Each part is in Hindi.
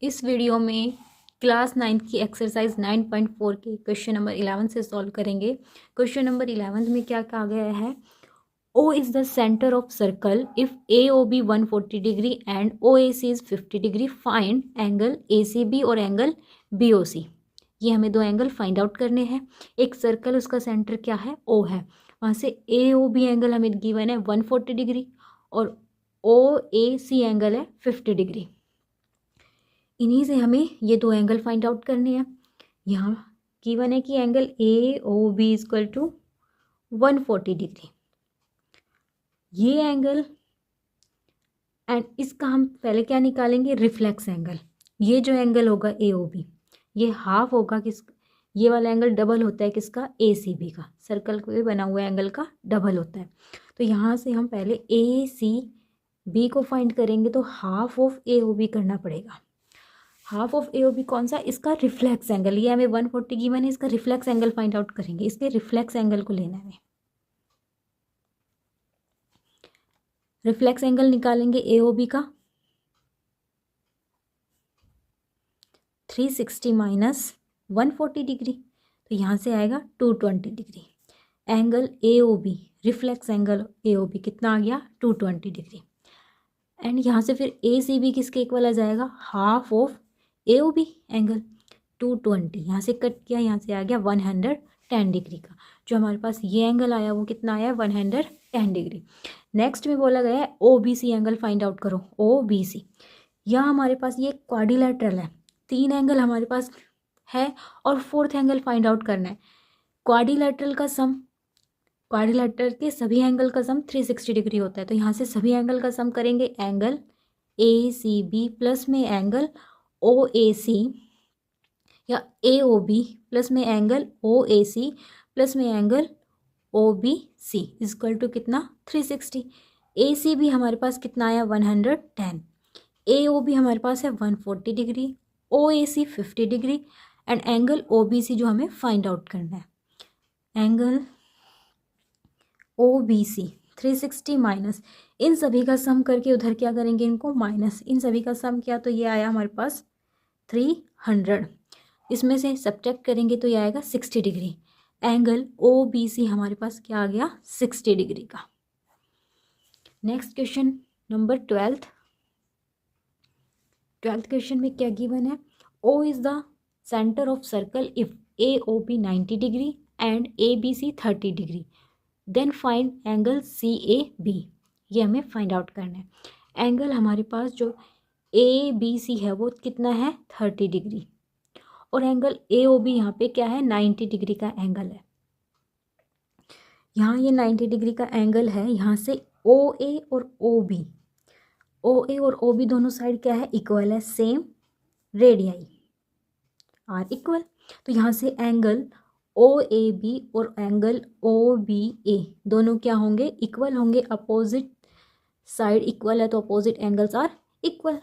इस वीडियो में क्लास 9 की एक्सरसाइज 9.4 के क्वेश्चन नंबर 11 से सॉल्व करेंगे। क्वेश्चन नंबर 11 में क्या कहा गया है, O is the center of circle if AOB 140 degree and OAC is 50 degree, find angle ACB और एंगल BOC। ये हमें दो एंगल फाइंड आउट करने हैं। एक सर्कल, उसका सेंटर क्या है, O है, वहाँ से AOB एंगल हमें गिवन है 140 डिग्री और OAC एंगल है 50 डिग्री। इन्हीं से हमें ये दो एंगल फाइंड आउट करने हैं। यहाँ गिवन है कि angle AOB equal to 140 degree, ये एंगल, एंड इसका हम पहले क्या निकालेंगे, रिफ्लेक्स एंगल। ये जो एंगल होगा AOB, ये हाफ होगा किस, ये वाला एंगल डबल होता है किसका, ACB का। सर्कल पे बना हुआ एंगल का डबल होता है। तो यहाँ से हम पहले ACB को फाइंड करेंगे, तो हाफ ऑफ AOB करना पड़ेगा। हाफ ऑफ AOB कौन सा, इसका रिफ्लेक्स एंगल। ये हमें 140 गिवन है, इसका रिफ्लेक्स एंगल फाइंड आउट करेंगे। इसके रिफ्लेक्स एंगल को लेना है, रिफ्लेक्स एंगल निकालेंगे AOB का 360 माइनस 140 डिग्री, तो यहाँ से आएगा 220 degree. Angle AOB, reflex angle AOB कितना आ गया, 220 डिग्री। एंड यहाँ से फिर ACB किसके इक्वल आ जाएगा, हाफ ऑफ AOB एंगल 220। यहाँ से कट किया, यहाँ से आ गया 110 डिग्री का। जो हमारे पास ये एंगल आया वो कितना आया, 110 डिग्री। नेक्स्ट में बोला गया है OBC एंगल फाइंड आउट करो। OBC, यहाँ हमारे पास ये क्वाड्रिलेटरल है, तीन एंगल हमारे पास है और फोर्थ एंगल फाइंड आउट करना है। क्वाड्रिलेटरल का सम, क्वाड्रिलेटरल के सभी एंगल का सम 360 डिग्री होता है। तो यहाँ से सभी एंगल का सम करेंगे, एंगल ACB प्लस में एंगल OAC या AOB प्लस में एंगल OAC प्लस में एंगल OBC इक्वल टू कितना, 360। ACB हमारे पास कितना आया, 110। AOB हमारे पास है 140 degree, OAC 50 degree, and angle OBC जो हमें फाइंड आउट करना है। एंगल OBC 360 माइनस, इन सभी का सम करके उधर क्या करेंगे, इनको माइनस, इन सभी का सम किया तो ये आया हमारे पास 300। इसमें से सब्ट्रैक्ट करेंगे तो ये आएगा 60 डिग्री। एंगल OBC हमारे पास क्या आ गया, 60 डिग्री का। Next question number 12th question में क्या गिवन है, O is the centre of circle if AOB 90 degree and ABC 30 degree, then find angle CAB। ये हमें फाइंड आउट करना है। एंगल हमारे पास जो ABC है वो कितना है, 30 डिग्री, और एंगल AOB यहाँ पे क्या है, 90 डिग्री का एंगल है। यहाँ ये 90 डिग्री का एंगल है। यहाँ से OA और OB दोनों साइड क्या है, इक्वल है, सेम रेडियाई आर इक्वल। तो यहाँ से एंगल OAB और एंगल OBA दोनों क्या होंगे, इक्वल होंगे। अपोजिट साइड इक्वल है तो opposite angles are equal.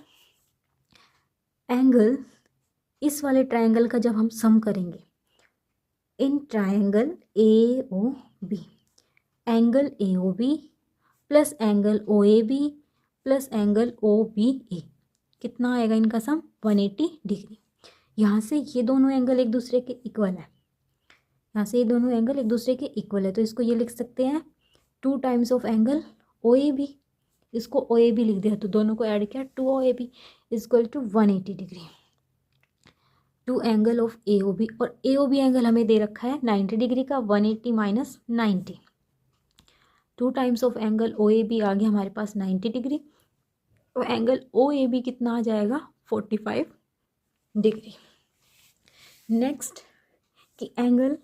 Angle इस वाले ट्रायंगल का जब हम सम करेंगे, in triangle AOB, angle AOB plus angle OAB plus angle OBA, कितना आएगा इनका सम, 180 डिग्री। यहाँ से ये दोनों एंगल एक दूसरे के इक्वल है, यहाँ से ये दोनों एंगल एक दूसरे के इक्वल है, तो इसको ये लिख सकते हैं 2 टाइम्स ऑफ एंगल OAB। इसको OAB लिख दिया तो दोनों को ऐड किया, 2 OAB equal to 180 degree. 2 angle of AOB, और AOB एंगल हमें दे रखा है 90 डिग्री का, 180 minus 90, 2 times of angle OAB आ गया हमारे पास 90 डिग्री, और एंगल OAB कितना आ जाएगा, 45 डिग्री। नेक्स्ट कि एंगल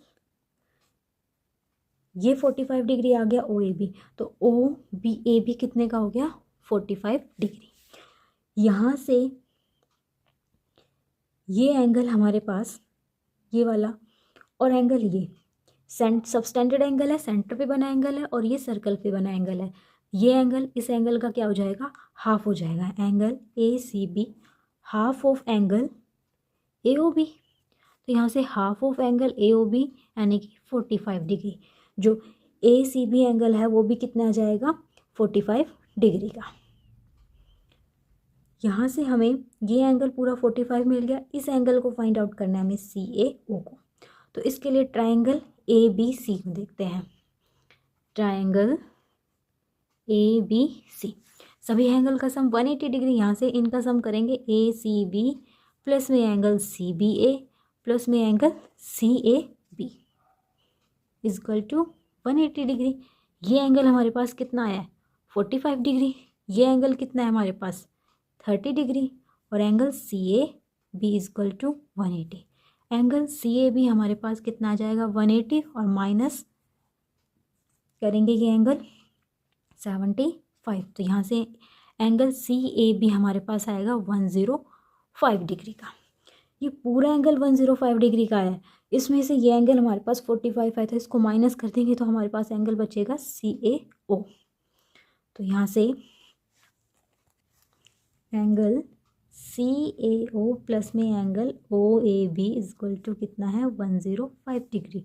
ये 45 डिग्री आ गया OAB, तो OBAB कितने का हो गया, 45 डिग्री। यहाँ से ये एंगल हमारे पास, ये वाला, और एंगल ये सबस्टैंडर्ड एंगल है, सेंटर पे बना एंगल है, और ये सर्कल पे बना एंगल है। ये एंगल इस एंगल का क्या हो जाएगा, हाफ हो जाएगा। Angle ACB half of angle AOB, तो यहाँ से हाफ ऑफ एंगल AOB यानी कि 45 डिग्री। जो ACB एंगल है वो भी कितना आ जाएगा, 45 डिग्री का। यहाँ से हमें ये एंगल पूरा 45 मिल गया, इस एंगल को फाइंड आउट करना है हमें CAO को। तो इसके लिए ट्राइंगल ABC को देखते हैं। ट्राइंगल ABC, सभी एंगल का सम 180 डिग्री, यहाँ से इनका सम करेंगे ACB प्लस में एंगल CBA प्लस में angle CAB is equal to 180 degree. ये एंगल हमारे पास कितना आया है 45 डिग्री, ये एंगल कितना है हमारे पास 30 डिग्री, और angle CAB is equal to 180। Angle CAB हमारे पास कितना आ जाएगा 180 और माइनस करेंगे ये एंगल 75, तो यहाँ से एंगल CAB हमारे पास आएगा 105 डिग्री का। ये पूरा एंगल 105 डिग्री का है, इसमें से ये एंगल हमारे पास 45 है, तो इसको माइनस कर देंगे तो हमारे पास एंगल बचेगा CAO। तो यहाँ से एंगल CAO प्लस में एंगल OAB इजक्वल टू कितना है 105 डिग्री।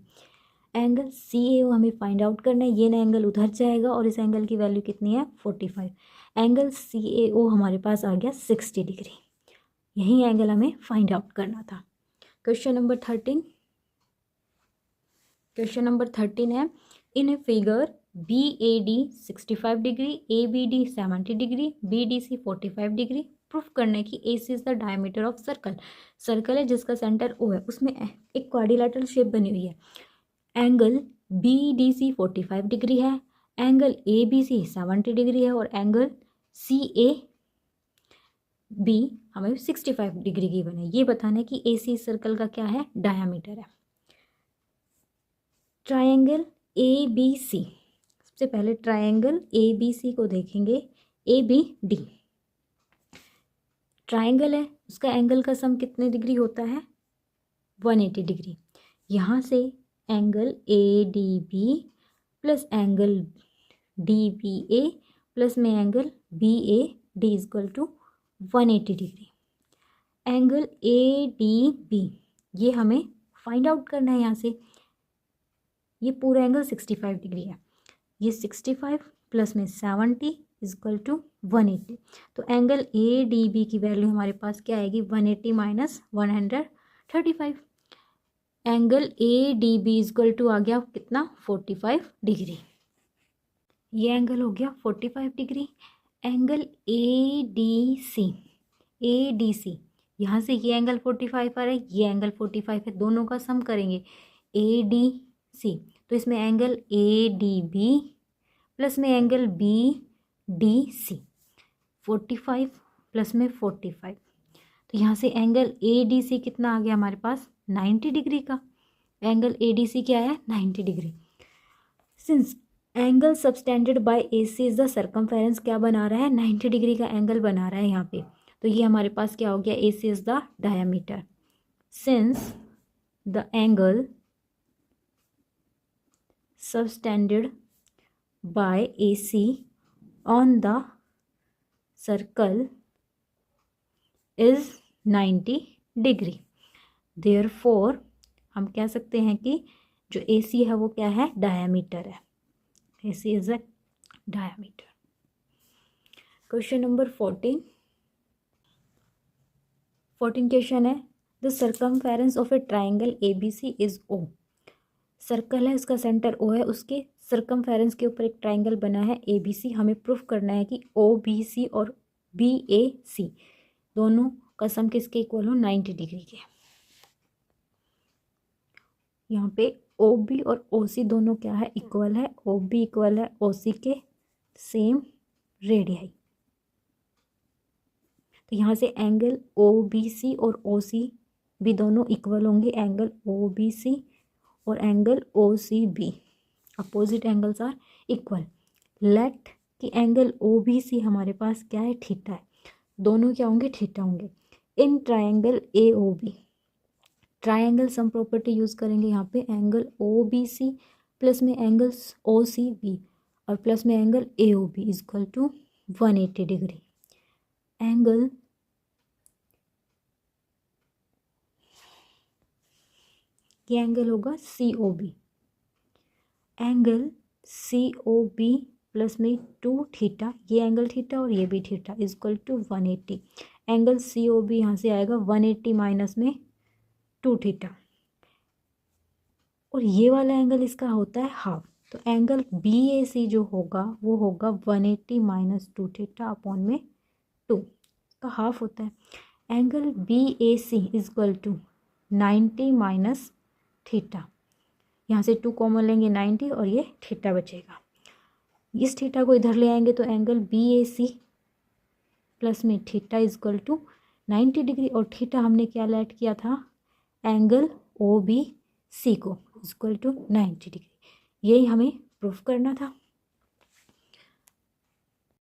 एंगल CAO हमें फाइंड आउट करना है, ये ना एंगल उधर जाएगा और इस एंगल की वैल्यू कितनी है 45। एंगल CAO हमारे पास आ गया 60 डिग्री, यही एंगल हमें फाइंड आउट करना था। क्वेश्चन नंबर 13 है, in a figure BAD 65 degree, ABD 70 degree, BDC 45 degree, proof करने की AC is the diameter of circle. Circle है जिसका सेंटर O है, उसमें एक क्वाड्रिलेटरल शेप बनी हुई है। एंगल BDC 45 डिग्री है, एंगल ABC 70 डिग्री है और एंगल CAB हमें 65 डिग्री की बने। ये बताना कि AC सर्कल का क्या है डायमीटर है। ट्रायंगल ABC, सबसे पहले ट्रायंगल ABC को देखेंगे। ABD ट्रायंगल है, उसका एंगल का सम कितने डिग्री होता है 180 डिग्री। यहाँ से angle ADB plus angle DBA plus में angle BAD is equal to 180 degree. Angle ADB ये हमें फाइंड आउट करना है। यहाँ से ये पूरा एंगल 65 डिग्री है, ये 65 प्लस में 70 इजक्वल टू 180। तो एंगल ADB की वैल्यू हमारे पास क्या आएगी 180 minus 135। Angle ADB is equal to आ गया कितना 45 डिग्री, ये एंगल हो गया 45 डिग्री। एंगल ADC यहाँ से ये एंगल 45 आ रहा है, ये एंगल 45 है, दोनों का सम करेंगे ADC, तो इसमें एंगल ADB प्लस में एंगल BDC 45 प्लस में 45, तो यहाँ से एंगल ADC कितना आ गया हमारे पास 90 डिग्री का। एंगल ADC क्या है 90 degree. Since angle subtended bye AC is the circumference क्या बना रहा है 90 डिग्री का एंगल बना रहा है यहाँ पे, तो ये हमारे पास क्या हो गया AC is the diameter. Since the angle subtended bye AC on the circle is 90 degree, therefore हम कह सकते हैं कि जो AC है वो क्या है डायमीटर है। AC is a diameter. Question number 14 question है the circumference of a triangle ABC is O। Circle है, उसका सेंटर O है, उसके सर्कमफेरेंस के ऊपर एक ट्राइंगल बना है ABC। हमें प्रूफ करना है कि OBC और BAC दोनों का सम किसके इक्वल हो 90 डिग्री के। यहाँ पे OB और OC दोनों क्या है इक्वल है, OB इक्वल है OC के सेम रेडियाई, तो यहाँ से एंगल OBC और OC भी दोनों इक्वल होंगे। एंगल OBC और angle OCB opposite angles are equal. Let कि एंगल OBC हमारे पास क्या है थीटा है, दोनों क्या होंगे थीटा होंगे। In triangle AOB triangle sum property use करेंगे यहाँ पे, एंगल OBC प्लस में एंगल OCB और प्लस में angle AOB is equal to 180 degree. Angle ये एंगल होगा COB। एंगल COB प्लस में 2 थीटा, ये एंगल थीटा और ये भी theta is equal to 180। Angle C O B यहाँ से आएगा 180 माइनस में 2 थीटा, और ये वाला एंगल इसका होता है हाफ। तो एंगल बी ए सी जो होगा वो होगा 180 माइनस 2 थीटा अपॉन में 2, इसका हाफ होता है। Angle B A C is equal to 90 minus theta, यहाँ से 2 कॉमन लेंगे 90 और ये थीटा बचेगा। इस थीटा को इधर ले आएंगे तो angle B A C plus में theta is equal to 90 degree, और थीटा हमने क्या लेट किया था, एंगल ओ बी सी को इज इक्वल टू 90 डिग्री। यही हमें प्रूफ करना था।